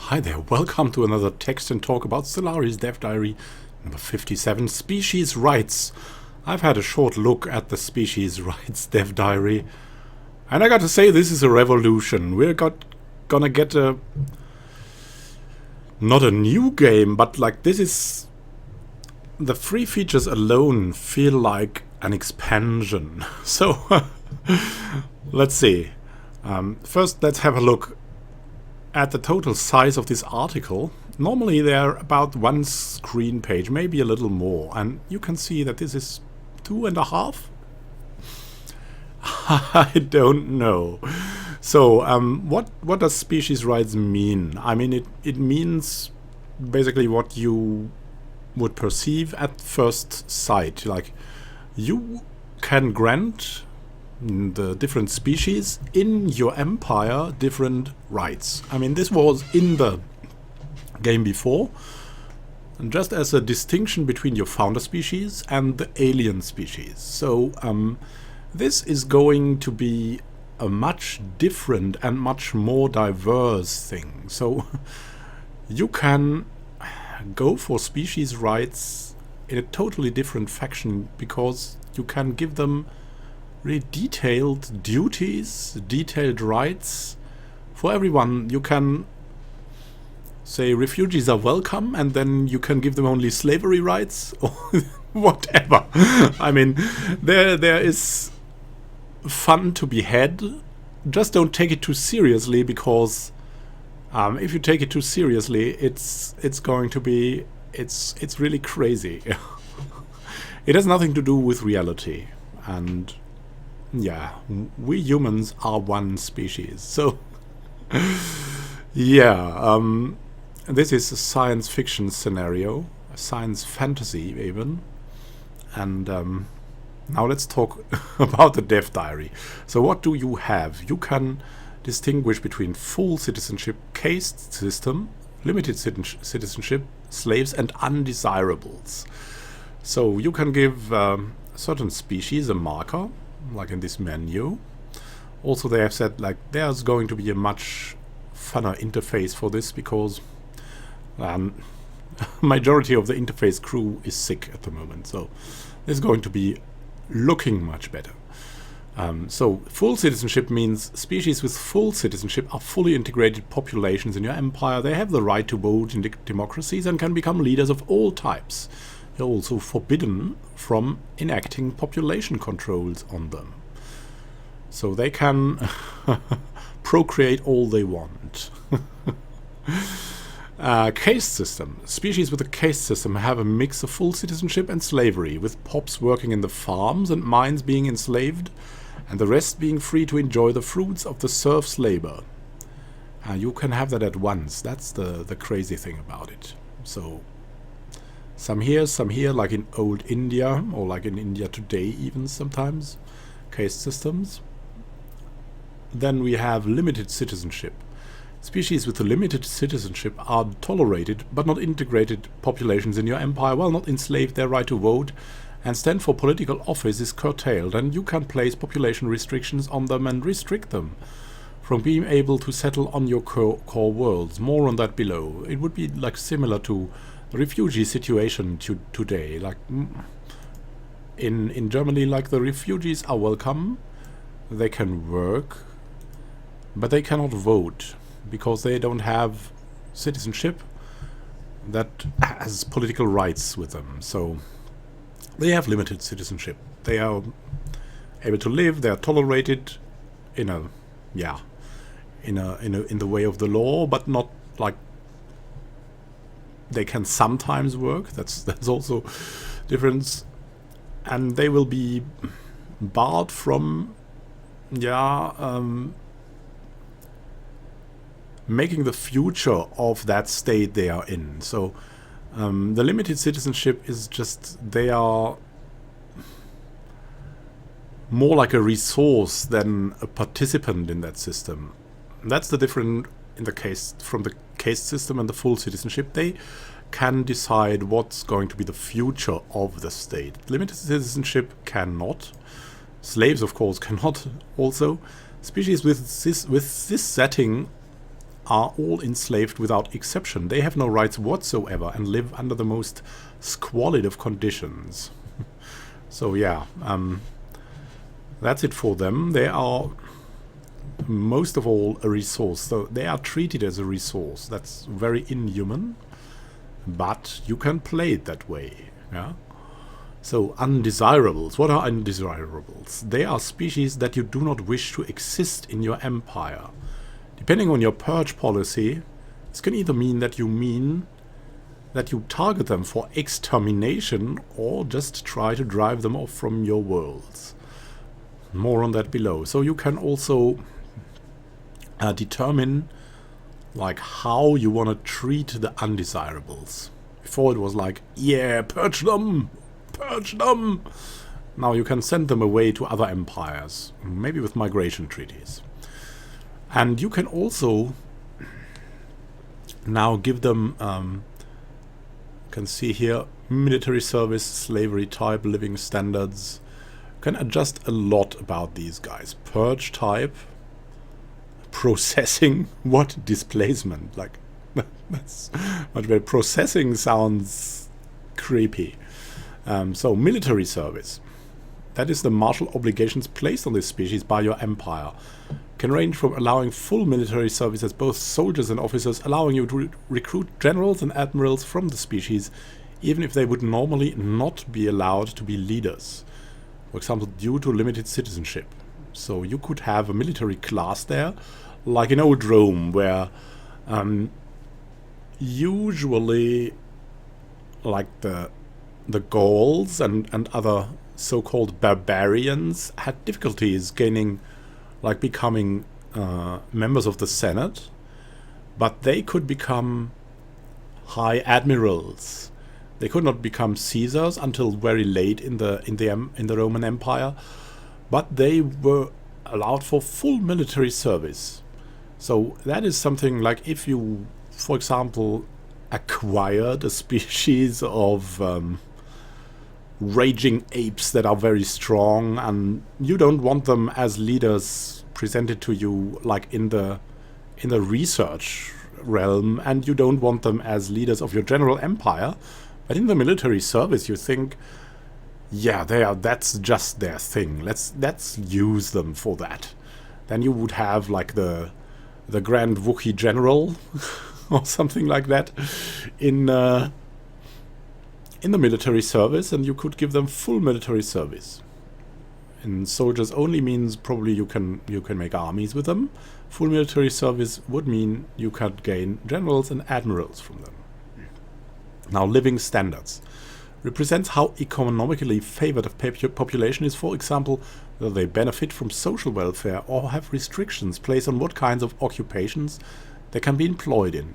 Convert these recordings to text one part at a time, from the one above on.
Hi there, welcome to another text and talk about Stellaris Dev Diary number 57, Species Rights. I've had a short look at the Species Rights Dev Diary, and I got to say this is a revolution. We're gonna get not a new game, but like this is... The free features alone feel like an expansion. So, let's see. First, let's have a look at the total size of this article. Normally they're about one screen page, maybe a little more, and you can see that this is 2.5. I don't know. So what does species rights mean? I mean, it means basically what you would perceive at first sight. Like, you can grant the different species in your empire different rights. I mean, this was in the game before, just as a distinction between your founder species and the alien species. So this is going to be a much different and much more diverse thing. So you can go for species rights in a totally different faction, because you can give them really detailed duties, detailed rights for everyone. You can say refugees are welcome, and then you can give them only slavery rights or whatever. I mean, there is fun to be had. Just don't take it too seriously, because if you take it too seriously, it's going to be it's really crazy. It has nothing to do with reality, and yeah, we humans are one species. So yeah, this is a science fiction scenario, a science fantasy even. And now let's talk about the Dev Diary. So what do you have? You can distinguish between full citizenship, caste system, limited citizenship, slaves, and undesirables. So you can give certain species a marker, like in this menu. Also, they have said like there's going to be a much funner interface for this, because majority of the interface crew is sick at the moment, so this is going to be looking much better. So full citizenship means species with full citizenship are fully integrated populations in your empire. They have the right to vote in democracies and can become leaders of all types. They're also forbidden from enacting population controls on them. So they can procreate all they want. Caste system. Species with a caste system have a mix of full citizenship and slavery, with pops working in the farms and mines being enslaved, and the rest being free to enjoy the fruits of the serf's labor. You can have that at once. That's the crazy thing about it. So some here, like in old India, or like in India today even sometimes, caste systems. Then we have limited citizenship. Species with a limited citizenship are tolerated but not integrated populations in your empire. While not enslaved, their right to vote and stand for political office is curtailed, and you can place population restrictions on them and restrict them from being able to settle on your core worlds. More on that below. It would be like similar to the refugee situation today. Like in Germany, like the refugees are welcome, they can work, but they cannot vote, because they don't have citizenship that has political rights with them. So they have limited citizenship. They are able to live, they are tolerated in the way of the law, but not like they can sometimes work. That's also difference. And they will be barred from making the future of that state they are in. So the limited citizenship is just, they are more like a resource than a participant in that system. That's the difference in the case from the caste system and the full citizenship. They can decide what's going to be the future of the state. Limited citizenship cannot. Slaves, of course, cannot also. Species with this setting are all enslaved without exception. They have no rights whatsoever and live under the most squalid of conditions. So yeah, that's it for them. They are most of all a resource. So they are treated as a resource. That's very inhuman, but you can play it that way. Yeah. So undesirables. What are undesirables? They are species that you do not wish to exist in your empire. Depending on your purge policy, this can either mean that you target them for extermination or just try to drive them off from your worlds. More on that below. So you can also determine like how you want to treat the undesirables. Before it was like, yeah, purge them! Purge them! Now you can send them away to other empires, maybe with migration treaties. And you can also now give them, you can see here, military service, slavery type, living standards. You can adjust a lot about these guys. Purge type, processing, what displacement? Like, that's much better. Processing sounds creepy. So military service. That is the martial obligations placed on this species by your empire. Can range from allowing full military service as both soldiers and officers, allowing you to recruit generals and admirals from the species, even if they would normally not be allowed to be leaders. For example, due to limited citizenship. So you could have a military class there, like in old Rome, where usually like the Gauls and other so-called barbarians had difficulties gaining, like becoming members of the Senate, but they could become high admirals. They could not become Caesars until very late in the Roman Empire, but they were allowed for full military service. So that is something like if you, for example, acquired a species of raging apes that are very strong, and you don't want them as leaders presented to you like in the research realm, and you don't want them as leaders of your general empire, but in the military service you think, yeah, that's just their thing. Let's use them for that. Then you would have like the Grand Wookiee General or something like that in the military service, and you could give them full military service. And soldiers only means probably you can make armies with them. Full military service would mean you could gain generals and admirals from them. Now, living standards represents how economically favored a population is, for example, whether they benefit from social welfare or have restrictions placed on what kinds of occupations they can be employed in.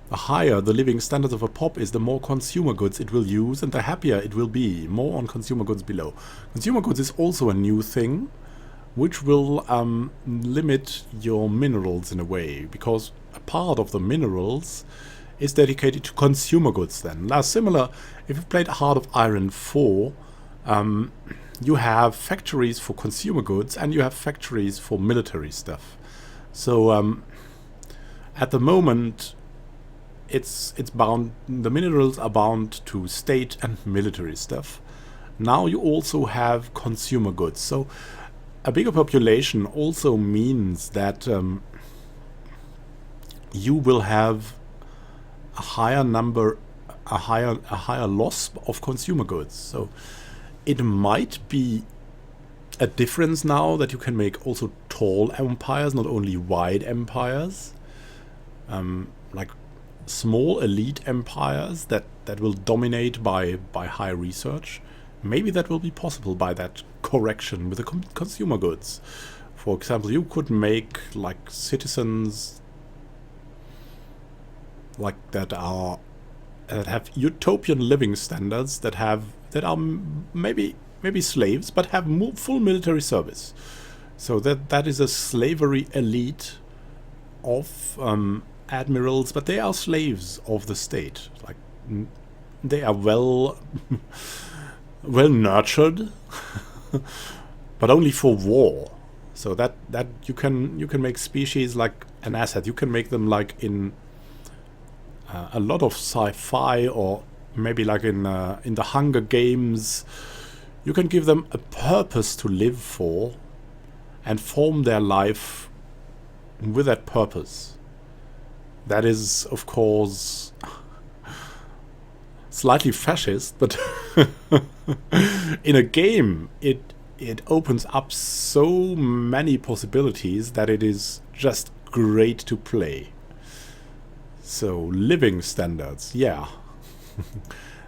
The higher the living standards of a pop is, the more consumer goods it will use, and the happier it will be. More on consumer goods below. Consumer goods is also a new thing, which will limit your minerals in a way, because a part of the minerals is dedicated to consumer goods then. Now, similar, if you played Heart of Iron 4, you have factories for consumer goods and you have factories for military stuff. So at the moment, it's bound, the minerals are bound to state and military stuff. Now you also have consumer goods. So a bigger population also means that you will have a higher number, a higher loss of consumer goods. So it might be a difference now that you can make also tall empires, not only wide empires, like small elite empires that will dominate by high research. Maybe that will be possible by that correction with the consumer goods. For example, you could make like citizens like that have utopian living standards, that are maybe slaves, but have full military service. So that is a slavery elite of admirals, but they are slaves of the state. Like they are well nurtured, but only for war. So that you can make species like an asset. You can make them like in a lot of sci-fi, or maybe like in the Hunger Games. You can give them a purpose to live for and form their life with that purpose. That is, of course, slightly fascist, but in a game it opens up so many possibilities that it is just great to play. So, living standards, yeah.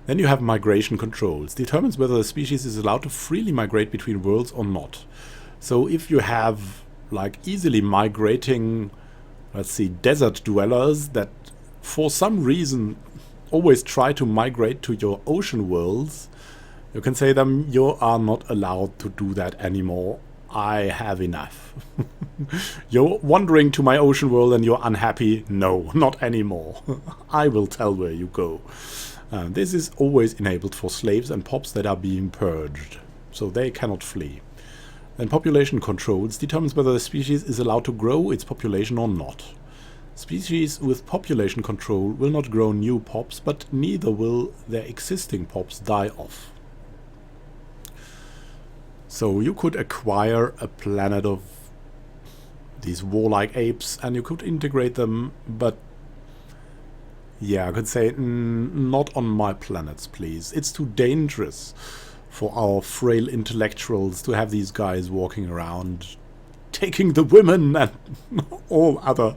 Then you have migration controls. Determines whether the species is allowed to freely migrate between worlds or not. So if you have like easily migrating, let's see, desert dwellers that for some reason always try to migrate to your ocean worlds, you can say them, you are not allowed to do that anymore. I have enough. You're wandering to my ocean world and you're unhappy. No, not anymore. I will tell where you go. This is always enabled for slaves and pops that are being purged, so they cannot flee. Then population controls determines whether the species is allowed to grow its population or not. Species with population control will not grow new pops, but neither will their existing pops die off. So you could acquire a planet of these warlike apes and you could integrate them, but yeah, I could say not on my planets, please. It's too dangerous for our frail intellectuals to have these guys walking around taking the women and all other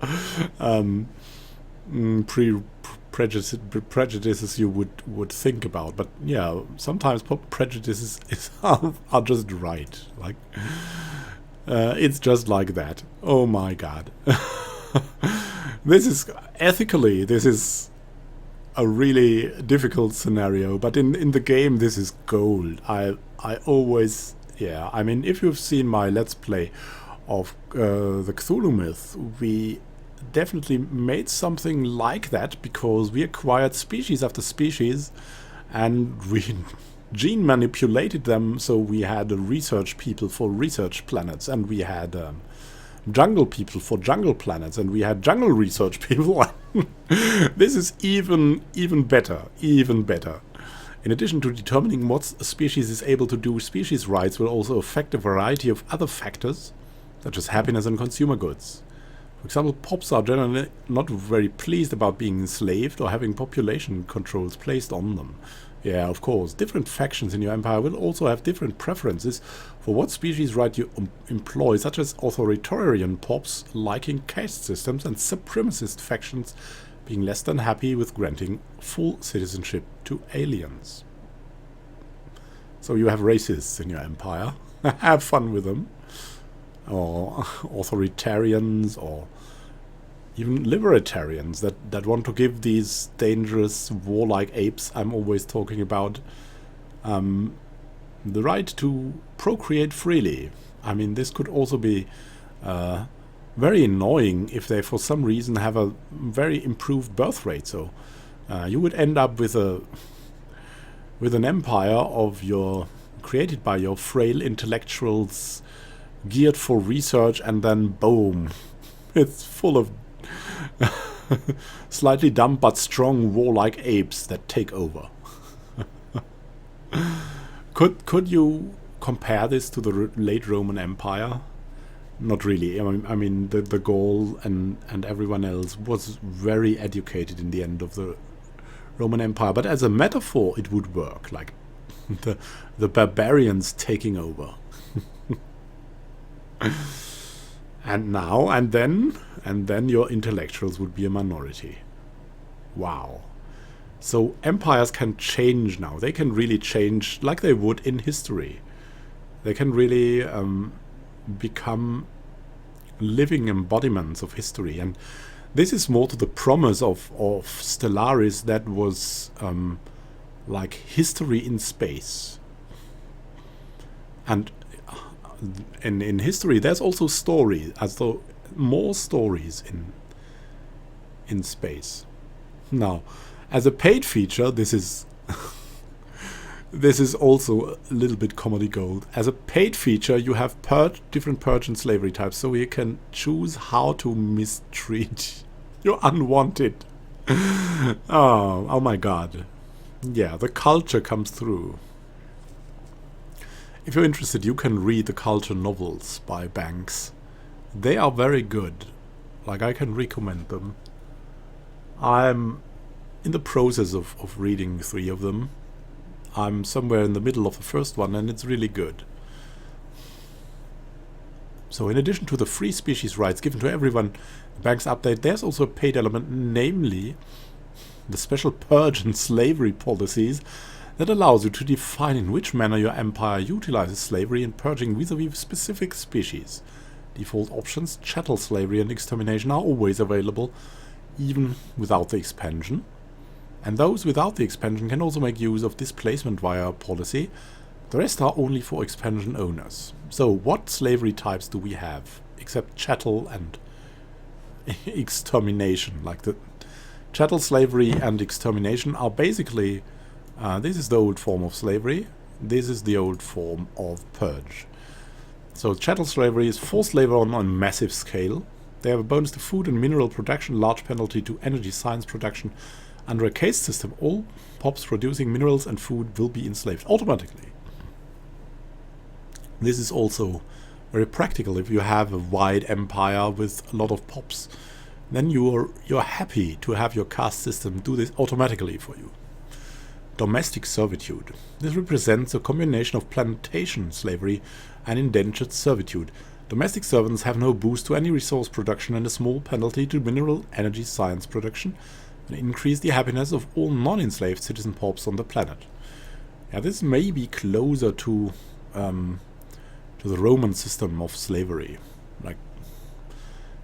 prejudices you would think about. But yeah, sometimes prejudices are just right. Like it's just like that. Oh my god. This is ethically, this is a really difficult scenario, but in the game this is gold. I always, yeah, I mean, if you've seen my Let's Play of the Cthulhu Myth, we definitely made something like that because we acquired species after species and we gene manipulated them, so we had research people for research planets, and we had jungle people for jungle planets, and we had jungle research people. This is even better, even better. In addition to determining what a species is able to do, species rights will also affect a variety of other factors, such as happiness and consumer goods. For example, pops are generally not very pleased about being enslaved or having population controls placed on them. Yeah, of course, different factions in your empire will also have different preferences for what species right you employ, such as authoritarian pops liking caste systems and supremacist factions being less than happy with granting full citizenship to aliens. So you have racists in your empire. Have fun with them. Or authoritarians, or even libertarians that want to give these dangerous warlike apes I'm always talking about the right to procreate freely. I mean, this could also be very annoying if they for some reason have a very improved birth rate. So you would end up with an empire of your created by your frail intellectuals, geared for research, and then boom, it's full of slightly dumb but strong warlike apes that take over. Could you compare this to the late Roman Empire? Not really. I mean the Gaul and everyone else was very educated in the end of the Roman Empire, but as a metaphor it would work, like the barbarians taking over. And now and then your intellectuals would be a minority. Wow. So empires can change now. They can really change like they would in history. They can really become living embodiments of history. And this is more to the promise of Stellaris, that was like history in space. And in history there's also story, as though more stories in space. Now, as a paid feature, this is This is also a little bit comedy gold. As a paid feature, you have different purge and slavery types, so you can choose how to mistreat your unwanted. Oh my god. Yeah, the culture comes through. If you're interested, you can read the culture novels by Banks. They are very good. Like, I can recommend them. I'm in the process of reading 3 of them. I'm somewhere in the middle of the first one, and it's really good. So in addition to the free species rights given to everyone, the Banks update, there's also a paid element, namely the special purge and slavery policies that allows you to define in which manner your empire utilizes slavery and purging vis-a-vis specific species. Default options, chattel slavery and extermination, are always available, even without the expansion. And those without the expansion can also make use of displacement via policy. The rest are only for expansion owners. So what slavery types do we have, except chattel and extermination? Like, the chattel slavery and extermination are basically, this is the old form of slavery, this is the old form of purge. So chattel slavery is forced labor on a massive scale. They have a bonus to food and mineral production, large penalty to energy science production. Under a caste system, all pops producing minerals and food will be enslaved automatically. This is also very practical. If you have a wide empire with a lot of pops, then you're happy to have your caste system do this automatically for you. Domestic servitude. This represents a combination of plantation slavery and indentured servitude. Domestic servants have no boost to any resource production and a small penalty to mineral energy science production, and increase the happiness of all non-enslaved citizen pops on the planet. Yeah, this may be closer to the Roman system of slavery. Like,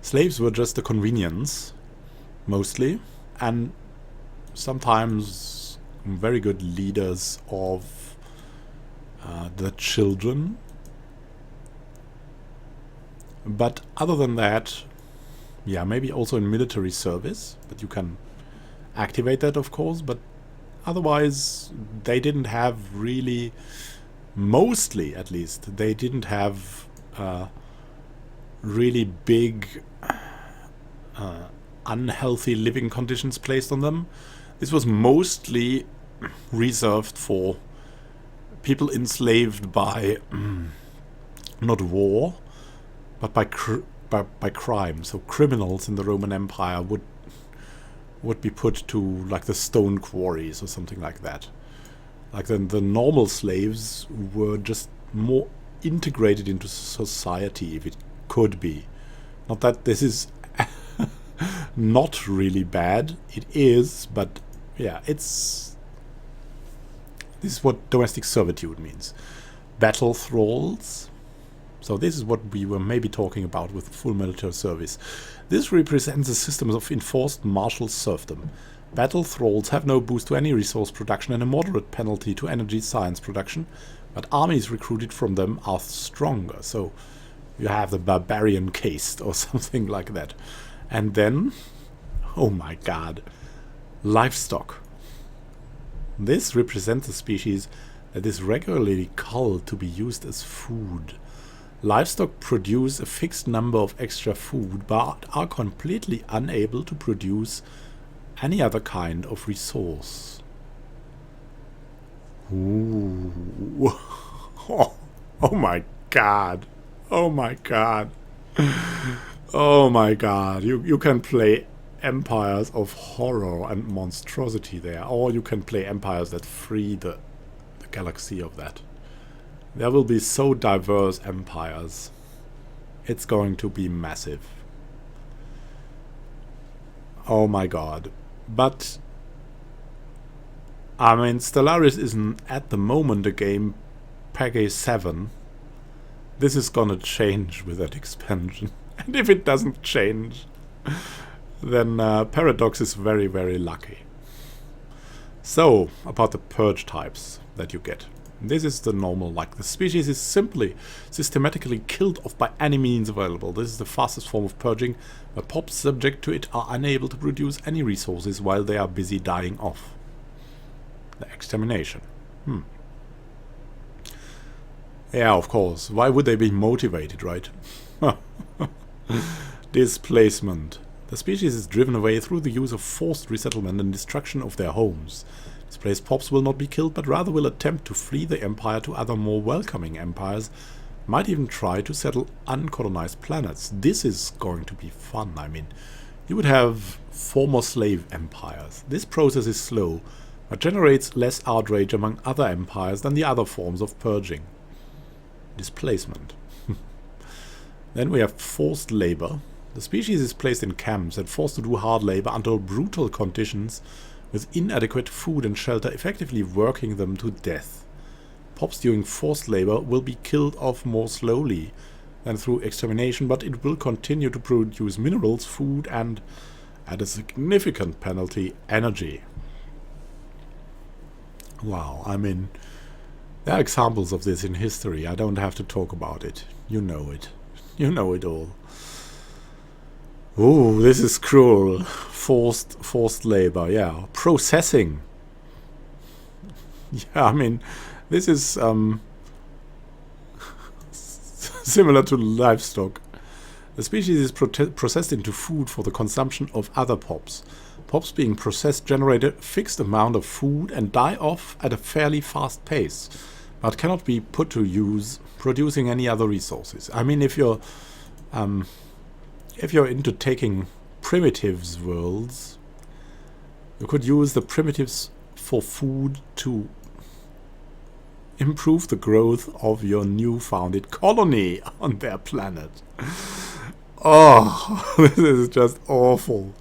slaves were just a convenience, mostly, and sometimes very good leaders of the children. But other than that, yeah, maybe also in military service, but you can activate that, of course, but otherwise they didn't have really, mostly at least, they didn't have really big unhealthy living conditions placed on them. This was mostly reserved for people enslaved by not war, but by crime. So criminals in the Roman Empire would be put to, like, the stone quarries or something like that. Like, the normal slaves were just more integrated into society, if it could be. Not that this is not really bad. It is, but yeah, this is what domestic servitude means. Battle thralls. So this is what we were maybe talking about with full military service. This represents a system of enforced martial serfdom. Battle thralls have no boost to any resource production and a moderate penalty to energy science production, but armies recruited from them are stronger. So you have the barbarian caste or something like that. And then, oh my god, livestock. This represents a species that is regularly culled to be used as food. Livestock produce a fixed number of extra food, but are completely unable to produce any other kind of resource. Ooh. Oh my god. Oh my god. Oh my god. You can play empires of horror and monstrosity there, or you can play empires that free the galaxy of that. There will be so diverse empires. It's going to be massive. Oh my god. But I mean, Stellaris isn't at the moment a game package 7. This is gonna change with that expansion. And if it doesn't change, then Paradox is very, very lucky. So, about the purge types that you get. This is the normal, like, the species is simply systematically killed off by any means available. This is the fastest form of purging, where pops subject to it are unable to produce any resources while they are busy dying off. The extermination. Yeah, of course. Why would they be motivated, right? Displacement. The species is driven away through the use of forced resettlement and destruction of their homes. Displaced pops will not be killed, but rather will attempt to flee the empire to other more welcoming empires, might even try to settle uncolonized planets. This is going to be fun. I mean, you would have former slave empires. This process is slow, but generates less outrage among other empires than the other forms of purging. Displacement. Then we have forced labor. The species is placed in camps and forced to do hard labor under brutal conditions with inadequate food and shelter, effectively working them to death. Pops during forced labor will be killed off more slowly than through extermination, but it will continue to produce minerals, food, and, at a significant penalty, energy. Wow, I mean, there are examples of this in history. I don't have to talk about it. You know it. You know it all. Ooh, this is cruel. Forced labor, yeah. Processing. Yeah, I mean, this is similar to livestock. The species is processed into food for the consumption of other pops. Pops being processed generate a fixed amount of food and die off at a fairly fast pace, but cannot be put to use producing any other resources. I mean, if you're into taking primitives worlds, you could use the primitives for food to improve the growth of your new founded colony on their planet. Oh, this is just awful.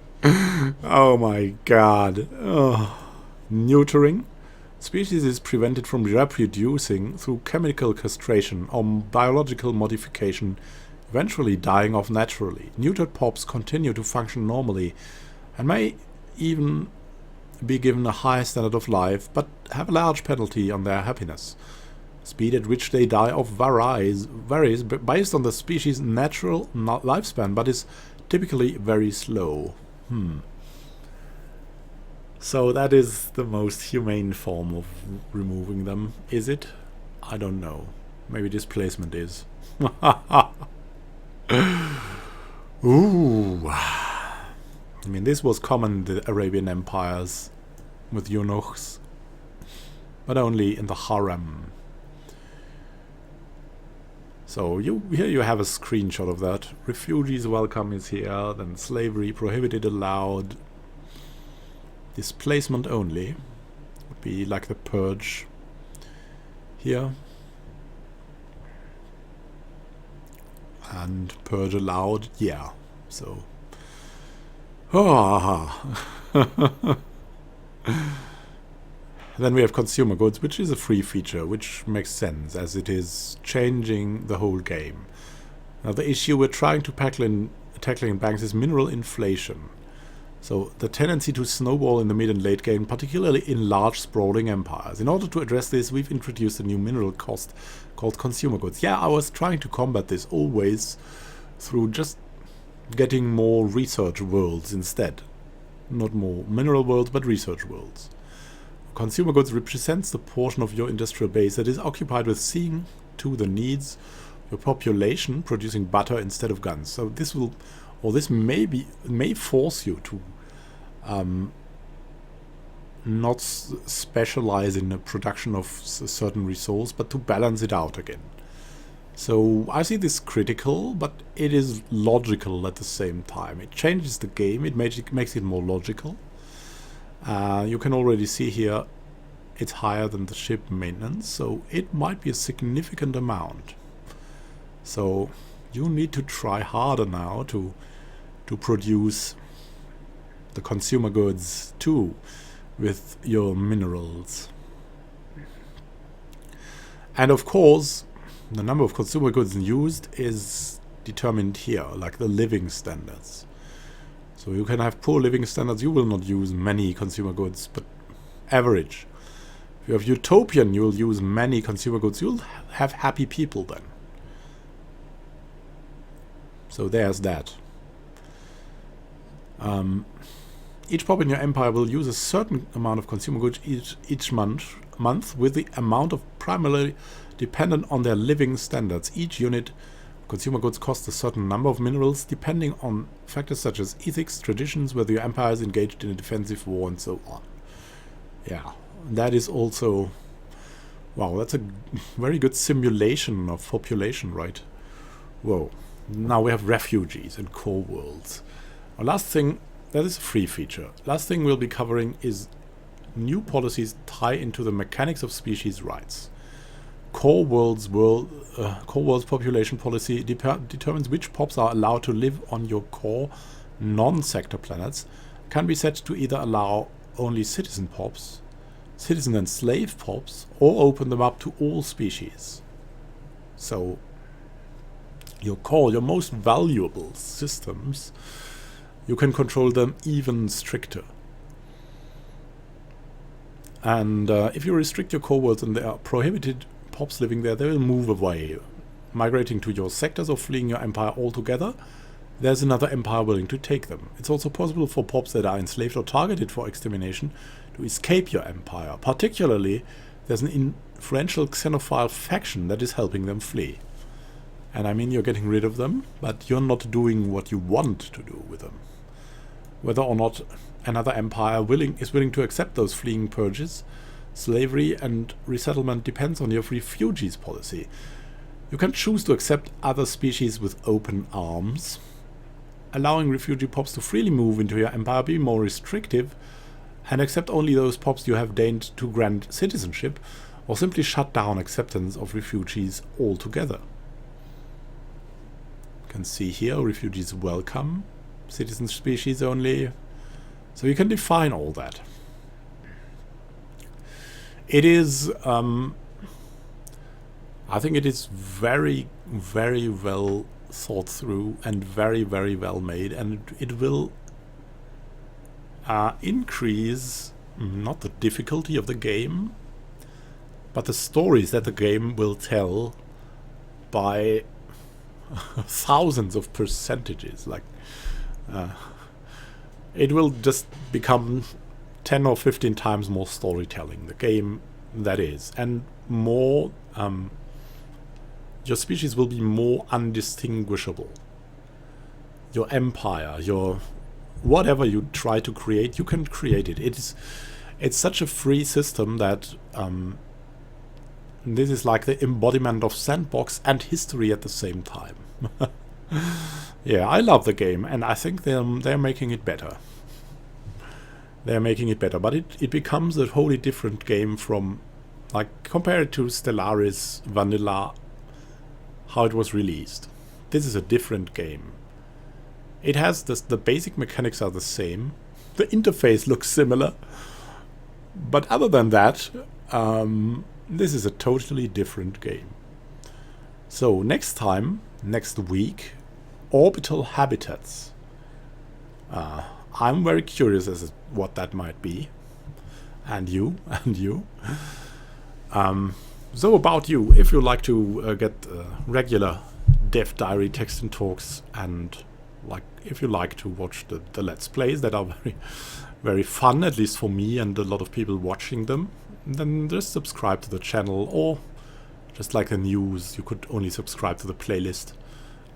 Oh my god. Oh. Neutering. Species is prevented from reproducing through chemical castration or biological modification, eventually dying off naturally. Neutered pops continue to function normally and may even be given a high standard of life, but have a large penalty on their happiness. Speed at which they die off varies based on the species' natural lifespan, but is typically very slow. So that is the most humane form of removing them, is it? I don't know. Maybe displacement is. Ooh. I mean, this was common in the Arabian empires with eunuchs, but only in the harem. So here you have a screenshot of that. Refugees welcome is here, then slavery prohibited allowed. Displacement only would be like the purge here. And purge allowed, yeah. So then we have consumer goods, which is a free feature, which makes sense as it is changing the whole game. Now the issue we're trying to tackling in banks is mineral inflation. So the tendency to snowball in the mid and late game, particularly in large sprawling empires. In order to address this, we've introduced a new mineral cost called consumer goods. Yeah, I was trying to combat this always through just getting more research worlds instead. Not more mineral worlds, but research worlds. Consumer goods represents the portion of your industrial base that is occupied with seeing to the needs of your population, producing butter instead of guns. So this will, or this may force you to not specialize in the production of a certain resource, but to balance it out again. So I see this critical, but it is logical at the same time. It changes the game, it makes it more logical. You can already see here it's higher than the ship maintenance, so it might be a significant amount. So you need to try harder now to produce the consumer goods too with your minerals. And of course, the number of consumer goods used is determined here, like the living standards. So you can have poor living standards, you will not use many consumer goods, but average. If you have utopian, you will use many consumer goods, you'll have happy people then. So there's that. Each pop in your empire will use a certain amount of consumer goods each month, with the amount of primarily dependent on their living standards. Each unit of consumer goods costs a certain number of minerals, depending on factors such as ethics, traditions, whether your empire is engaged in a defensive war, and so on. Yeah, that is also... Wow, that's a very good simulation of population, right? Whoa. Now we have refugees and core worlds. Our last thing, that is a free feature. Last thing we'll be covering is new policies tie into the mechanics of species rights. Core worlds population policy determines which pops are allowed to live on your core non-sector planets. Can be set to either allow only citizen pops, citizen and slave pops, or open them up to all species. So your core, your most valuable systems, you can control them even stricter. And if you restrict your core worlds and there are prohibited pops living there, they will move away, migrating to your sectors or fleeing your empire altogether. There's another empire willing to take them. It's also possible for pops that are enslaved or targeted for extermination to escape your empire. Particularly, there's an influential xenophile faction that is helping them flee. And I mean, you're getting rid of them, but you're not doing what you want to do with them. Whether or not another empire is willing to accept those fleeing purges, slavery and resettlement depends on your refugees policy. You can choose to accept other species with open arms. Allowing refugee pops to freely move into your empire, be more restrictive, and accept only those pops you have deigned to grant citizenship, or simply shut down acceptance of refugees altogether. You can see here, refugees welcome, citizen species only. So you can define all that. It is, I think it is very, very well thought through and very, very well made, and it will increase not the difficulty of the game, but the stories that the game will tell by thousands of percentages. Like, it will just become 10 or 15 times more storytelling, the game that is, and more, your species will be more undistinguishable. Your empire, your whatever you try to create, you can create it. It's such a free system that this is like the embodiment of sandbox and history at the same time. Yeah, I love the game, and I think they're making it better. They're making it better, but it becomes a wholly different game from, like, compare it to Stellaris Vanilla, how it was released. This is a different game. It has the basic mechanics are the same. The interface looks similar, but other than that, this is a totally different game. So next week, orbital habitats. I'm very curious as to what that might be. And you. So about you, if you like to get regular Dev Diary text and talks, and like if you like to watch the Let's Plays that are very, very fun, at least for me and a lot of people watching them, then just subscribe to the channel, or just like the news, you could only subscribe to the playlist.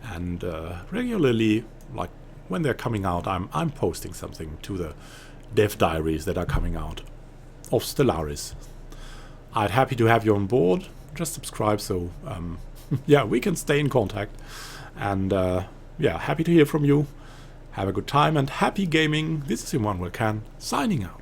And regularly, like when they're coming out, I'm posting something to the Dev Diaries that are coming out of Stellaris. I'd happy to have you on board. Just subscribe, so yeah, we can stay in contact. And yeah, happy to hear from you. Have a good time and happy gaming. This is Immanuel signing out.